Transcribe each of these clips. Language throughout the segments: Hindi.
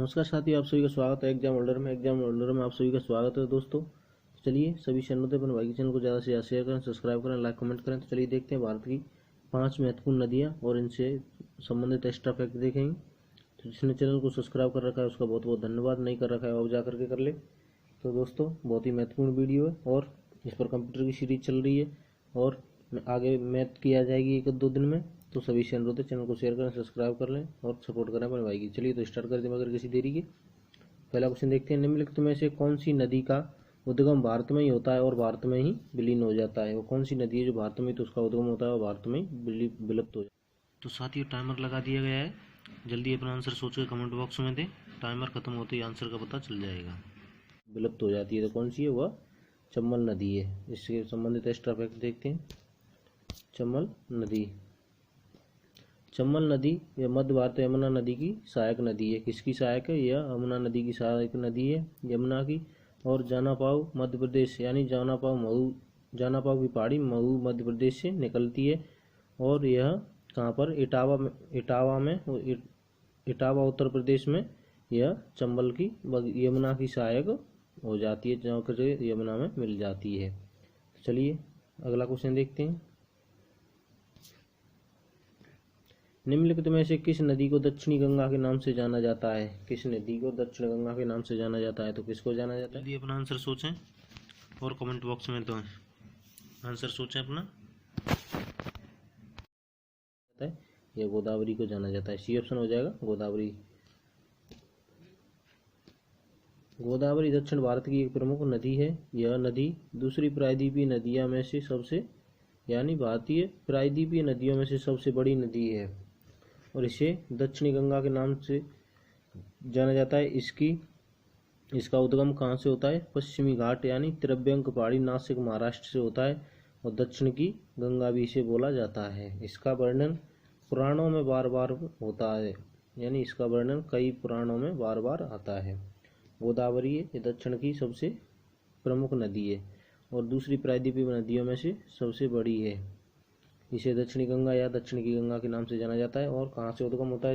नमस्कार साथियों, आप सभी का स्वागत है एग्जाम होल्डर में आप सभी का स्वागत है दोस्तों। चलिए सभी चैनलों पर अपने भाई के चैनल को ज़्यादा से ज़्यादा शेयर करें, सब्सक्राइब करें, लाइक कमेंट करें। तो चलिए देखते हैं भारत की 5 महत्वपूर्ण नदियाँ और इनसे संबंधित एक्स्ट्रा फैक्ट देखेंगे। तो जिसने चैनल को सब्सक्राइब कर रखा है उसका बहुत बहुत धन्यवाद, नहीं कर रखा है वो जा करके कर ले। तो दोस्तों बहुत ही महत्वपूर्ण वीडियो है और इस पर कंप्यूटर की सीरीज चल रही है और आगे मैथ की आ जाएगी 1-2 दिन में। तो सभी चैनल को शेयर करें, सब्सक्राइब कर लें और सपोर्ट करें अपने भाई की। चलिए तो स्टार्ट करते हैं बगैर किसी देरी के। पहला क्वेश्चन देखते हैं, निम्नलिखित में से कौन सी नदी का उद्गम भारत में ही होता है और भारत में ही विलीन हो जाता है। वो कौन सी नदी है जो भारत में तो उसका उद्गम होता है और भारत में विलुप्त हो जाता है। तो साथियों टाइमर लगा दिया गया है, जल्दी अपना आंसर सोच के कमेंट बॉक्स में दें। टाइमर खत्म होते ही आंसर का पता चल जाएगा। विलुप्त हो जाती है तो कौन सी है, वह चंबल नदी है। इससे संबंधित एक्स्ट्रा फैक्ट देखते हैं। चंबल नदी यह मध्य भारत यमुना नदी की सहायक नदी है। किसकी सहायक है? यह यमुना नदी की सहायक नदी है, यमुना की। और जानापाव मध्य प्रदेश यानी जानापाव की पहाड़ी महू मध्य प्रदेश से निकलती है। और यह कहाँ पर? इटावा उत्तर प्रदेश में यह चंबल की यमुना की सहायक हो जाती है, जहाँ यमुना में मिल जाती है। चलिए अगला क्वेश्चन देखते हैं। निम्नलिखित में से किस नदी को दक्षिणी गंगा के नाम से जाना जाता है? किस नदी को दक्षिण गंगा के नाम से जाना जाता है? तो किसको जाना जाता है? यदि अपना आंसर सोचें और कमेंट बॉक्स में तो आंसर सोचें अपना। यह गोदावरी को जाना जाता है। सी ऑप्शन हो जाएगा गोदावरी। गोदावरी दक्षिण भारत की एक प्रमुख नदी है। यह नदी दूसरी प्रायद्वीपीय नदियों में से भारतीय प्रायद्वीपीय नदियों में से सबसे बड़ी नदी है और इसे दक्षिणी गंगा के नाम से जाना जाता है। इसका उद्गम कहाँ से होता है? पश्चिमी घाट यानी त्रिभंग पहाड़ी नासिक महाराष्ट्र से होता है और दक्षिण की गंगा भी इसे बोला जाता है। इसका वर्णन पुराणों में बार बार होता है, यानी इसका वर्णन कई पुराणों में बार बार आता है। गोदावरी ये दक्षिण की सबसे प्रमुख नदी है और दूसरी प्रायद्वीपीय नदियों में से सबसे बड़ी है। इसे दक्षिणी गंगा या दक्षिण की गंगा के नाम से जाना जाता है। और कहाँ से उद्गम होता है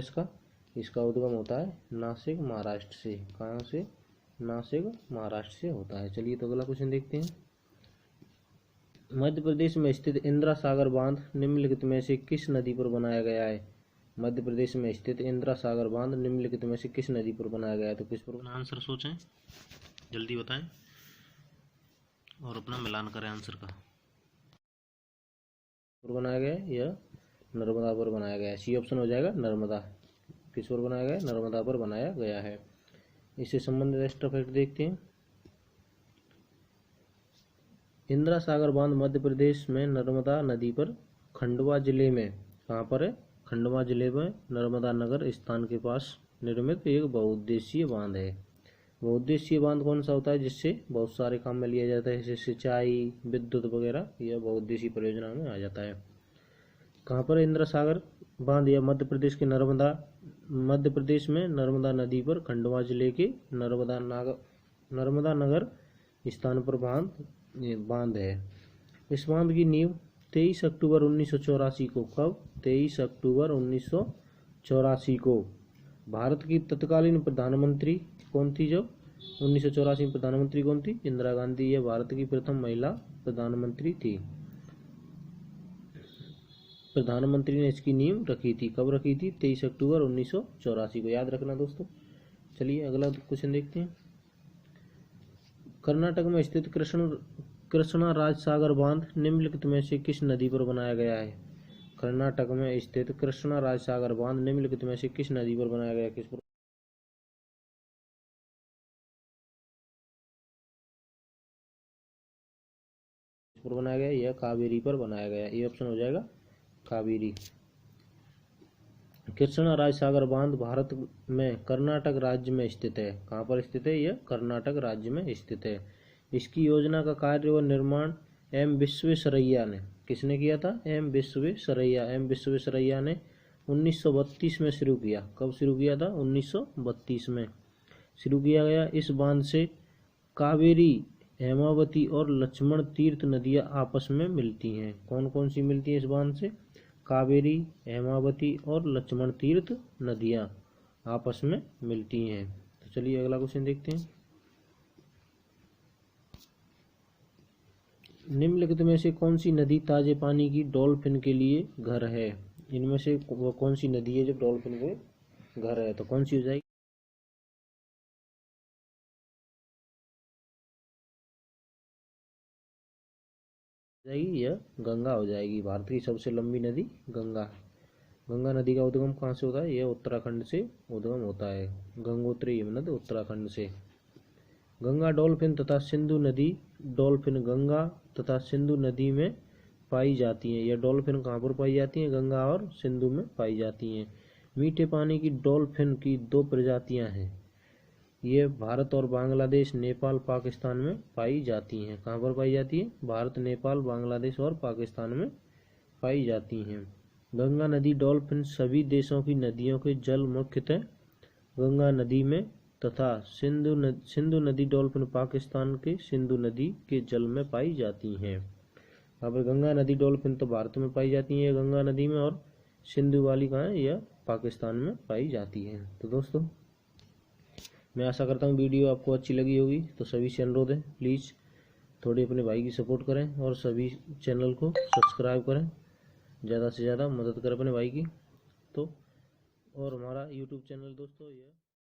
इसका उद्गम होता है नासिक महाराष्ट्र से। कहाँ से? नासिक महाराष्ट्र से होता है। चलिए तो अगला क्वेश्चन देखते हैं। मध्य प्रदेश में स्थित इंदिरा सागर बांध निम्नलिखित में से किस नदी पर बनाया गया है? मध्य प्रदेश में स्थित इंदिरा सागर बांध निम्नलिखित में से किस नदी पर बनाया गया है? तो किस पर? आंसर सोचें, जल्दी बताएं और अपना मिलान करें आंसर का। बनाया गया है, यह नर्मदा पर बनाया गया है। सी ऑप्शन हो जाएगा नर्मदा। किस पर बनाया गया है? नर्मदा पर बनाया गया है। इससे संबंधित एक्स्ट्रा फैक्ट देखते हैं। इंदिरा सागर बांध मध्य प्रदेश में नर्मदा नदी पर खंडवा जिले में, कहाँ पर है? खंडवा जिले में नर्मदा नगर स्थान के पास निर्मित एक बहुउद्देशीय बांध है। बहुउद्देशीय बांध कौन सा होता है? जिससे बहुत सारे काम में लिया जाता है, जैसे सिंचाई, विद्युत वगैरह। यह बहुउद्देशीय परियोजना में आ जाता है। कहाँ पर इंदिरा सागर बांध? या मध्य प्रदेश में नर्मदा नदी पर खंडवा जिले के नर्मदा नगर स्थान पर बांध है। इस बांध की नींव 23 अक्टूबर 1984 को, कब? 23 अक्टूबर 1984 को भारत की तत्कालीन प्रधानमंत्री कौन थी? जो 1984 में प्रधानमंत्री कौन थी? इंदिरा गांधी। यह भारत की प्रथम महिला प्रधानमंत्री थी। प्रधानमंत्री ने इसकी नींव रखी थी। कब रखी थी? 23 अक्टूबर 1984 को, याद रखना दोस्तों। चलिए अगला क्वेश्चन देखते हैं। कर्नाटक में स्थित कृष्णा राज सागर बांध निम्नलिखित में से किस नदी पर बनाया गया है? कर्नाटक में स्थित कृष्णा राज सागर बांध निम्नलिखित में से किस नदी पर बनाया गया है? किस पर बनाया गया? यह कावेरी पर बनाया गया। ये ऑप्शन हो जाएगा कावेरी। कृष्णा राज सागर बांध भारत में कर्नाटक राज्य में स्थित है। कहाँ पर स्थित है? यह कर्नाटक राज्य में स्थित है। इसकी योजना का कार्य व निर्माण एम विश्वेश्वरैया ने, किसने किया था? एम विश्वेश्वरैया ने 1932 में शुरू किया। कब शुरू किया था? 1932 में शुरू किया गया। इस बांध से कावेरी, हेमावती और लक्ष्मण तीर्थ नदियां आपस में मिलती हैं। कौन कौन सी मिलती हैं इस बांध से? कावेरी, हेमावती और लक्ष्मण तीर्थ नदियां आपस में मिलती हैं। तो चलिए अगला क्वेश्चन देखते हैं। निम्नलिखित में से कौन सी नदी ताजे पानी की डॉल्फिन के लिए घर है? इनमें से वो कौन सी नदी है जो डॉल्फिन के घर है? तो कौन सी हो जाएगी? यह गंगा हो जाएगी। भारत की सबसे लंबी नदी गंगा। गंगा नदी का उद्गम कहाँ से होता है? यह उत्तराखंड से उद्गम होता है। गंगोत्री यमुना उत्तराखंड से। गंगा डॉल्फिन तथा सिंधु नदी डॉल्फिन गंगा तथा सिंधु नदी में पाई जाती हैं। यह डॉल्फिन कहाँ पर पाई जाती हैं? गंगा और सिंधु में पाई जाती हैं। मीठे पानी की डॉल्फिन की 2 प्रजातियां हैं। ये भारत और बांग्लादेश, नेपाल, पाकिस्तान में पाई जाती हैं। कहाँ पर पाई जाती है? भारत, नेपाल, बांग्लादेश और पाकिस्तान में पाई जाती हैं। गंगा नदी डॉल्फिन सभी देशों की नदियों के जल मुख्यतः गंगा नदी में तथा सिंधु नदी डॉल्फिन पाकिस्तान के सिंधु नदी के जल में पाई जाती हैं। यहाँ पर गंगा नदी डॉल्फिन तो भारत में पाई जाती है गंगा नदी में, और सिंधु वाली कहाँ है? यह पाकिस्तान में पाई जाती है। तो दोस्तों मैं आशा करता हूँ वीडियो आपको अच्छी लगी होगी। तो सभी से अनुरोध है, प्लीज़ थोड़ी अपने भाई की सपोर्ट करें और सभी चैनल को सब्सक्राइब करें, ज़्यादा से ज़्यादा मदद करें अपने भाई की। तो और हमारा यूट्यूब चैनल दोस्तों यह